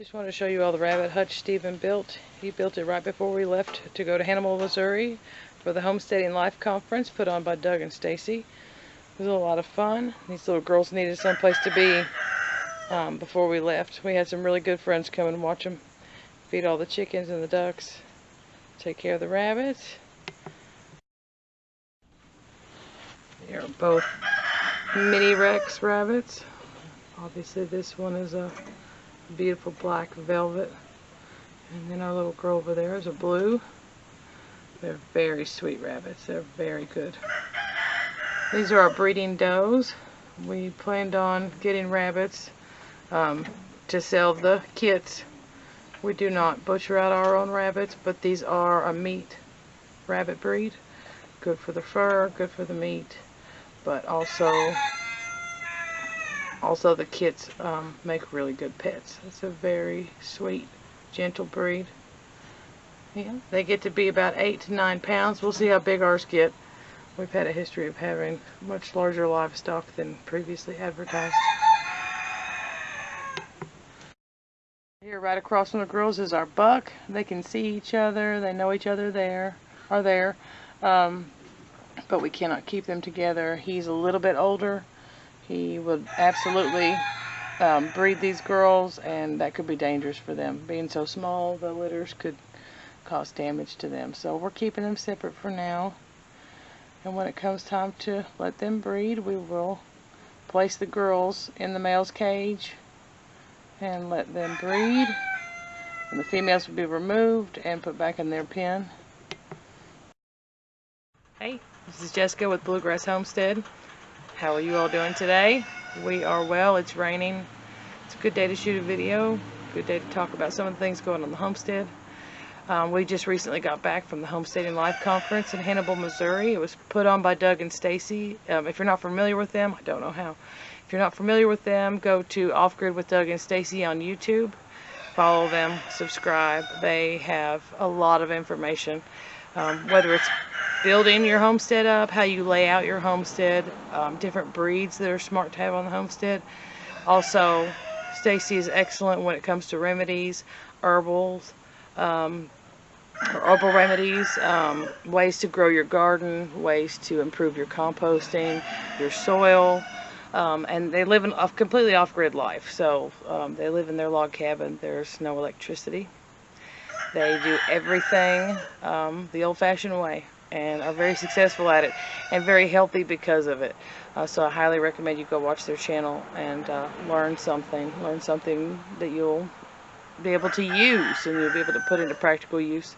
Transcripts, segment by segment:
Just want to show you all the rabbit hutch Stephen built. He built it right before we left to go to Hannibal, Missouri for the Homesteading Life Conference put on by Doug and Stacy. It was a lot of fun. These little girls needed someplace to be before we left. We had some really good friends come and watch them feed all the chickens and the ducks, take care of the rabbits. They are both mini Rex rabbits. Obviously this one is a beautiful black velvet, and then our little girl over there is a blue. They're very sweet rabbits. They're very good. These are our breeding does. We planned on getting rabbits to sell the kits. We do not butcher out our own rabbits, but these are a meat rabbit breed. Good for the fur, good for the meat, but also the kits make really good pets. It's a very sweet, gentle breed. Yeah, they get to be about 8 to 9 pounds. We'll see how big ours get. We've had a history of having much larger livestock than previously advertised. Here right across from the girls is our buck. They can see each other. They know each other there. But we cannot keep them together. He's a little bit older. He would absolutely breed these girls, and that could be dangerous for them. Being so small, the litters could cause damage to them. So we're keeping them separate for now. And when it comes time to let them breed, we will place the girls in the male's cage and let them breed. And the females will be removed and put back in their pen. Hey, this is Jessica with Bluegrass Homestead. How are you all doing today? We are well. It's raining. It's a good day to shoot a video. Good day to talk about some of the things going on the homestead. We just recently got back from the Homesteading Life Conference in Hannibal, Missouri. It was put on by Doug and Stacy. If you're not familiar with them, I don't know how. If you're not familiar with them, go to Off Grid with Doug and Stacy on YouTube. Follow them, subscribe. They have a lot of information, whether it's building your homestead up, how you lay out your homestead, different breeds that are smart to have on the homestead. Also, Stacy is excellent when it comes to remedies, herbal remedies, ways to grow your garden, ways to improve your composting, your soil, and they live in a completely off-grid life. So they live in their log cabin. There's no electricity. They do everything the old-fashioned way, and are very successful at it, and very healthy because of it. So I highly recommend you go watch their channel and learn something that you'll be able to use and you'll be able to put into practical use.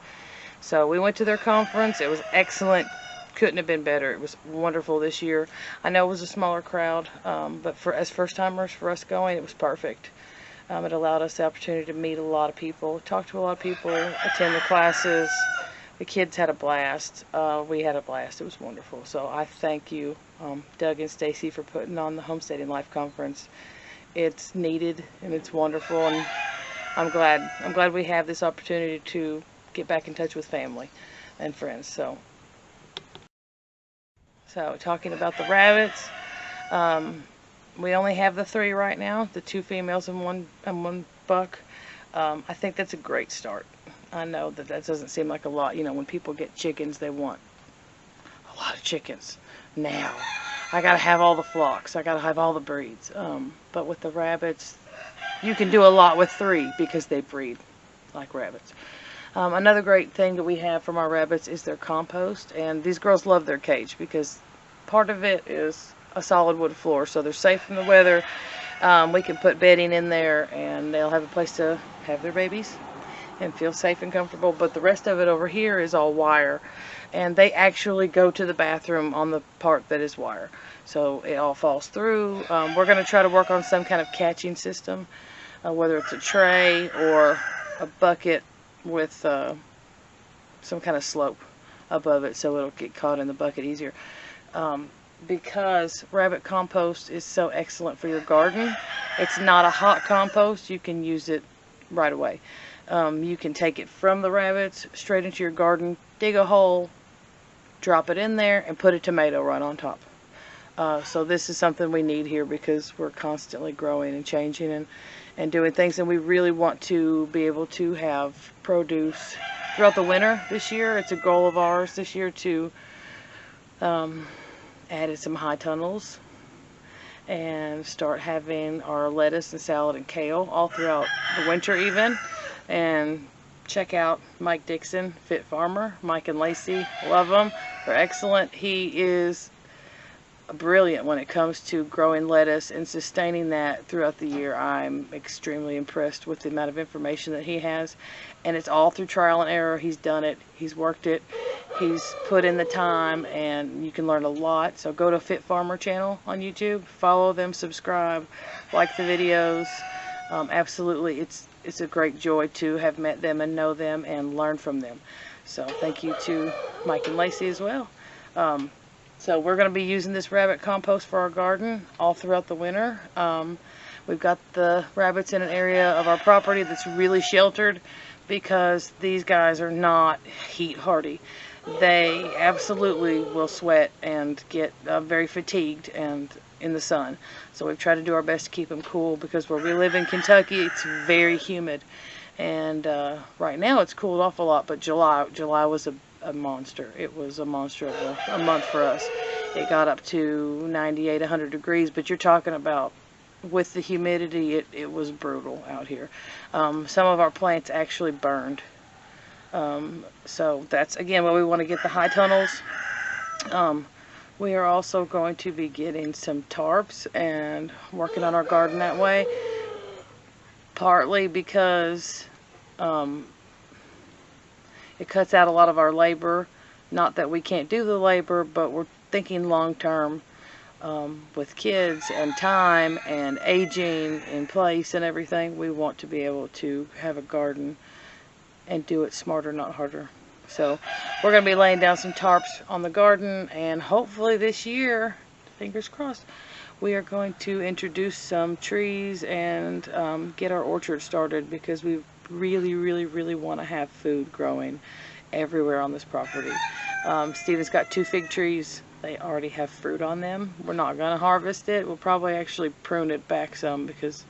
So we went to their conference. It was excellent. Couldn't have been better. It was wonderful this year. I know it was a smaller crowd, but as first-timers, for us going, it was perfect. It allowed us the opportunity to meet a lot of people, talk to a lot of people, attend the classes. The kids had a blast. We had a blast. It was wonderful. So I thank you, Doug and Stacy, for putting on the Homesteading Life Conference. It's needed and it's wonderful, and I'm glad we have this opportunity to get back in touch with family and friends. So talking about the rabbits, we only have the 3 right now, the 2 females and one buck. I think that's a great start. I know that doesn't seem like a lot. You know, when people get chickens, they want a lot of chickens now. I gotta have all the flocks. I gotta have all the breeds. But with the rabbits, you can do a lot with 3 because they breed like rabbits. Another great thing that we have from our rabbits is their compost. And these girls love their cage because part of it is a solid wood floor, so they're safe from the weather. We can put bedding in there and they'll have a place to have their babies and feel safe and comfortable. But the rest of it over here is all wire, and they actually go to the bathroom on the part that is wire, so it all falls through. We're going to try to work on some kind of catching system, whether it's a tray or a bucket with some kind of slope above it so it'll get caught in the bucket easier. Because rabbit compost is so excellent for your garden. It's not a hot compost. You can use it right away. You can take it from the rabbits straight into your garden, dig a hole, drop it in there, and put a tomato right on top. So this is something we need here because we're constantly growing and changing and doing things, and we really want to be able to have produce throughout the winter this year. It's a goal of ours this year to add some high tunnels and start having our lettuce and salad and kale all throughout the winter even. And check out Mike Dixon, Fit Farmer. Mike and Lacey, love them. They're excellent. He is brilliant when it comes to growing lettuce and sustaining that throughout the year. I'm extremely impressed with the amount of information that he has, and it's all through trial and error. He's done it, he's worked it, he's put in the time, and you can learn a lot. So go to Fit Farmer channel on YouTube, follow them, subscribe, like the videos. Absolutely, it's a great joy to have met them and know them and learn from them. So thank you to Mike and Lacey as well. So we're going to be using this rabbit compost for our garden all throughout the winter. We've got the rabbits in an area of our property that's really sheltered because these guys are not heat hardy. They absolutely will sweat and get very fatigued and in the sun. So we've tried to do our best to keep them cool because where we live in Kentucky, it's very humid. And right now it's cooled off a lot, but July was a monster. It was a monster of a month for us. It got up to 98, 100 degrees, but you're talking about with the humidity, it was brutal out here. Some of our plants actually burned. So that's again why we want to get the high tunnels. We are also going to be getting some tarps and working on our garden that way, partly because it cuts out a lot of our labor. Not that we can't do the labor, but we're thinking long term with kids and time and aging in place and everything. We want to be able to have a garden and do it smarter, not harder. So we're going to be laying down some tarps on the garden, and hopefully this year, fingers crossed, we are going to introduce some trees and get our orchard started because we really want to have food growing everywhere on this property. Steven's got 2 fig trees. They already have fruit on them. We're not going to harvest it. We'll probably actually prune it back some because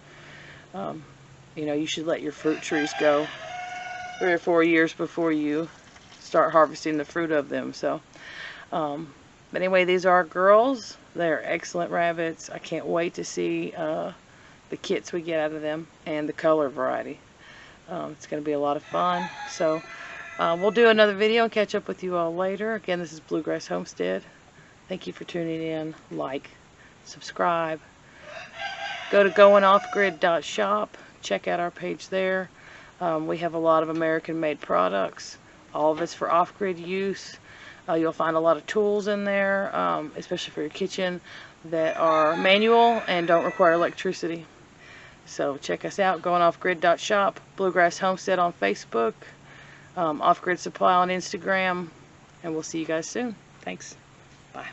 you know, you should let your fruit trees go 3 or 4 years before you start harvesting the fruit of them. So but anyway, these are our girls. They're excellent rabbits. I can't wait to see the kits we get out of them and the color variety. It's going to be a lot of fun. So we'll do another video and catch up with you all later. Again, this is Bluegrass Homestead. Thank you for tuning in. Like, subscribe. Go to Goingoffgrid.shop. Check out our page there. We have a lot of American-made products. All of it's for off-grid use. You'll find a lot of tools in there, especially for your kitchen, that are manual and don't require electricity. So check us out, Goingoffgrid.shop, Bluegrass Homestead on Facebook, Off-Grid Supply on Instagram, and we'll see you guys soon. Thanks. Bye.